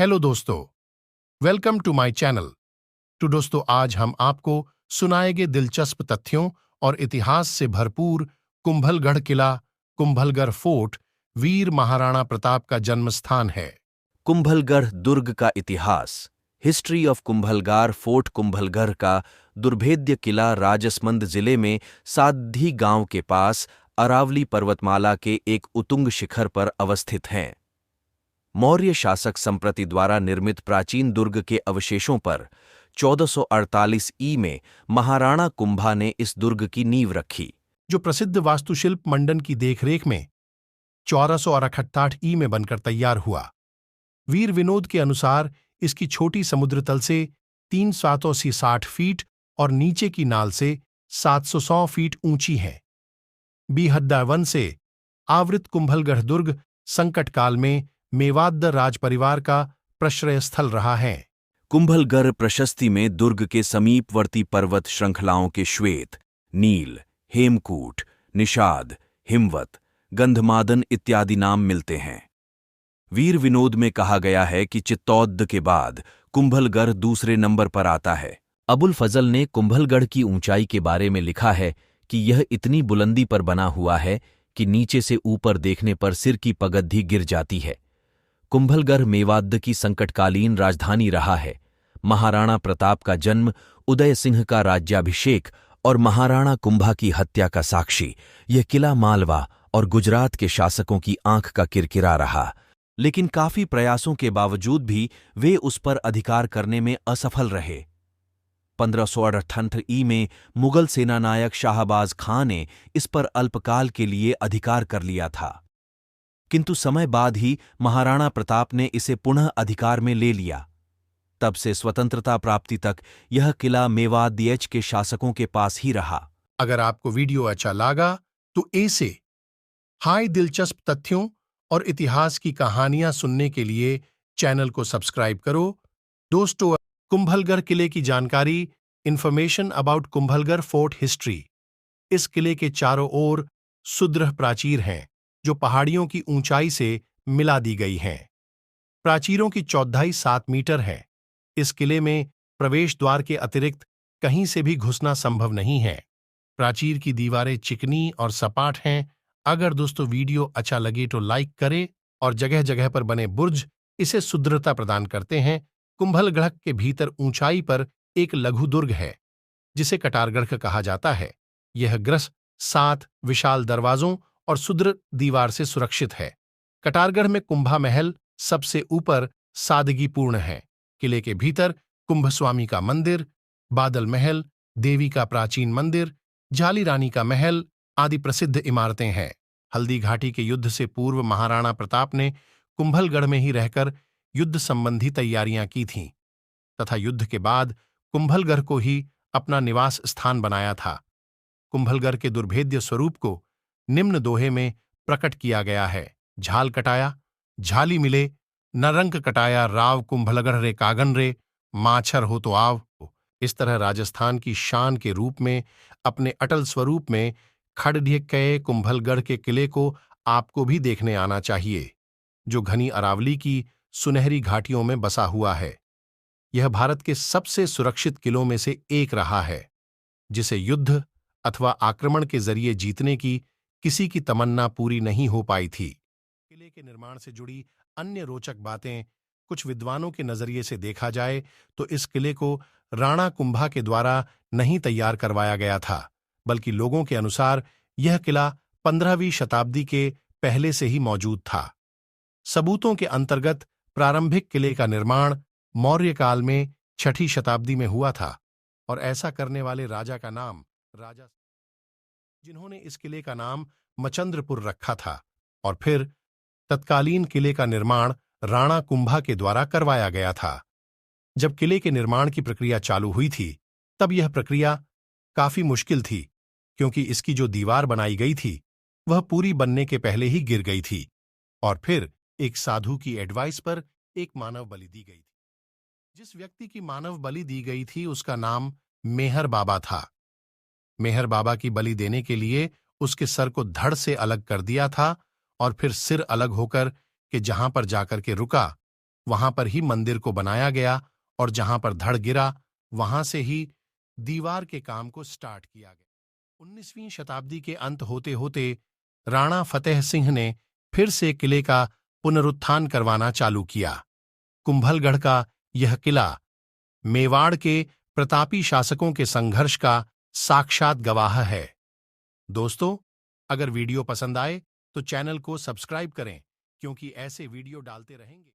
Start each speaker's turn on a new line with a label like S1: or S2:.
S1: Hello दोस्तों, welcome to my channel. तो दोस्तों, आज हम आपको सुनाएंगे दिलचस्प तथ्यों और इतिहास से भरपूर कुंभलगढ़ किला। कुंभलगढ़ फोर्ट वीर महाराणा प्रताप का जन्म स्थान है।
S2: कुंभलगढ़ दुर्ग का इतिहास। History of Kumbhalgarh fort. Kumbhalgarh का दुर्भेद्य किला राजसमंद जिले में साधी गांव के पास अरावली पर्वतमाला के एक उत्तुंग शिखर पर अवस्थित है। मौर्य शासक संप्रति द्वारा निर्मित प्राचीन दुर्ग के अवशेषों पर 1448 ई में महाराणा कुंभा ने इस दुर्ग की नींव रखी,
S1: जो प्रसिद्ध वास्तुशिल्प मंडन की देखरेख में 1468 ई में बनकर तैयार हुआ। वीर विनोद के अनुसार इसकी छोटी समुद्र तल से 360 फीट और नीचे की नाल से 700 फीट ऊंची है। बीहद्दा वन से आवृत कुंभलगढ़ दुर्ग संकट काल में मेवाड़ राज परिवार का प्रश्रय स्थल रहा है।
S2: कुंभलगढ़ प्रशस्ति में दुर्ग के समीपवर्ती पर्वत श्रृंखलाओं के श्वेत, नील, हेमकूट, निषाद, हिमवत, गंधमादन इत्यादि नाम मिलते हैं। वीर विनोद में कहा गया है कि चित्तौड़ के बाद कुंभलगढ़ दूसरे नंबर पर आता है। अबुल फजल ने कुंभलगढ़ की ऊंचाई के बारे में लिखा है कि यह इतनी बुलंदी पर बना हुआ है कि नीचे से ऊपर देखने पर सिर की पगड्डी गिर जाती है। कुंभलगढ़ मेवाड़ की संकटकालीन राजधानी रहा है। महाराणा प्रताप का जन्म, उदय सिंह का राज्याभिषेक और महाराणा कुंभा की हत्या का साक्षी यह किला मालवा और गुजरात के शासकों की आंख का किरकिरा रहा, लेकिन काफी प्रयासों के बावजूद भी वे उस पर अधिकार करने में असफल रहे। 1568 ई में मुगल सेनानायक शाहबाज खां ने इस पर अल्पकाल के लिए अधिकार कर लिया था, किंतु समय बाद ही महाराणा प्रताप ने इसे पुनः अधिकार में ले लिया। तब से स्वतंत्रता प्राप्ति तक यह किला मेवाड़ के शासकों के पास ही रहा।
S1: अगर आपको वीडियो अच्छा लगा तो ऐसे हाई दिलचस्प तथ्यों और इतिहास की कहानियां सुनने के लिए चैनल को सब्सक्राइब करो। दोस्तों, कुंभलगढ़ किले की जानकारी, information about Kumbhalgarh fort history. इस किले के चारों ओर सुदृढ़ प्राचीर हैं, जो पहाड़ियों की ऊंचाई से मिला दी गई हैं। प्राचीरों की चौड़ाई 7 मीटर है। इस किले में प्रवेश द्वार के अतिरिक्त कहीं से भी घुसना संभव नहीं है। प्राचीर की दीवारें चिकनी और सपाट हैं। अगर दोस्तों वीडियो अच्छा लगे तो लाइक करें, और जगह जगह पर बने बुर्ज इसे सुदृढ़ता प्रदान करते हैं। कुंभलगढ़ के भीतर ऊंचाई पर एक लघु दुर्ग है, जिसे कटारगढ़ कहा जाता है। यह ग्रस्त 7 विशाल दरवाजों और सुदृढ़ दीवार से सुरक्षित है। कटारगढ़ में कुंभा महल सबसे ऊपर सादगीपूर्ण है। किले के भीतर कुंभस्वामी का मंदिर, बादल महल, देवी का प्राचीन मंदिर, जाली रानी का महल आदि प्रसिद्ध इमारतें हैं। हल्दी घाटी के युद्ध से पूर्व महाराणा प्रताप ने कुंभलगढ़ में ही रहकर युद्ध संबंधी तैयारियां की थीं, तथा युद्ध के बाद कुंभलगढ़ को ही अपना निवास स्थान बनाया था। कुंभलगढ़ के दुर्भेद्य स्वरूप को निम्न दोहे में प्रकट किया गया है। झाल कटाया झाली मिले, न रंक कटाया राव कुंभलगढ़ रे कागन रे, माछर हो तो आव। इस तरह राजस्थान की शान के रूप में, अपने अटल स्वरूप में खड़े कए कुंभलगढ़ के किले को आपको भी देखने आना चाहिए, जो घनी अरावली की सुनहरी घाटियों में बसा हुआ है। यह भारत के सबसे सुरक्षित किलों में से एक रहा है, जिसे युद्ध अथवा आक्रमण के जरिए जीतने की किसी की तमन्ना पूरी नहीं हो पाई थी। किले के निर्माण से जुड़ी अन्य रोचक बातें, कुछ विद्वानों के नजरिए से देखा जाए तो इस किले को राणा कुंभा के द्वारा नहीं तैयार करवाया गया था, बल्कि लोगों के अनुसार यह किला 15वीं शताब्दी के पहले से ही मौजूद था। सबूतों के अंतर्गत प्रारंभिक किले का निर्माण मौर्य काल में 6ठी शताब्दी में हुआ था, और ऐसा करने वाले राजा का नाम राजा, जिन्होंने इस किले का नाम मचंद्रपुर रखा था, और फिर तत्कालीन किले का निर्माण राणा कुंभा के द्वारा करवाया गया था। जब किले के निर्माण की प्रक्रिया चालू हुई थी, तब यह प्रक्रिया काफी मुश्किल थी, क्योंकि इसकी जो दीवार बनाई गई थी वह पूरी बनने के पहले ही गिर गई थी, और फिर एक साधु की एडवाइस पर एक मानव बलि दी गई थी। जिस व्यक्ति की मानव बलि दी गई थी उसका नाम मेहर बाबा था। मेहर बाबा की बलि देने के लिए उसके सर को धड़ से अलग कर दिया था, और फिर सिर अलग होकर के जहां पर जाकर के रुका, वहां पर ही मंदिर को बनाया गया और जहां पर धड़ गिरा वहां से ही दीवार के काम को स्टार्ट किया गया। 19वीं शताब्दी के अंत होते होते राणा फतेह सिंह ने फिर से किले का पुनरुत्थान करवाना चालू किया। कुंभलगढ़ का यह किला मेवाड़ के प्रतापी शासकों के संघर्ष का साक्षात गवाह है। दोस्तों, अगर वीडियो पसंद आए तो चैनल को सब्सक्राइब करें, क्योंकि ऐसे वीडियो डालते रहेंगे।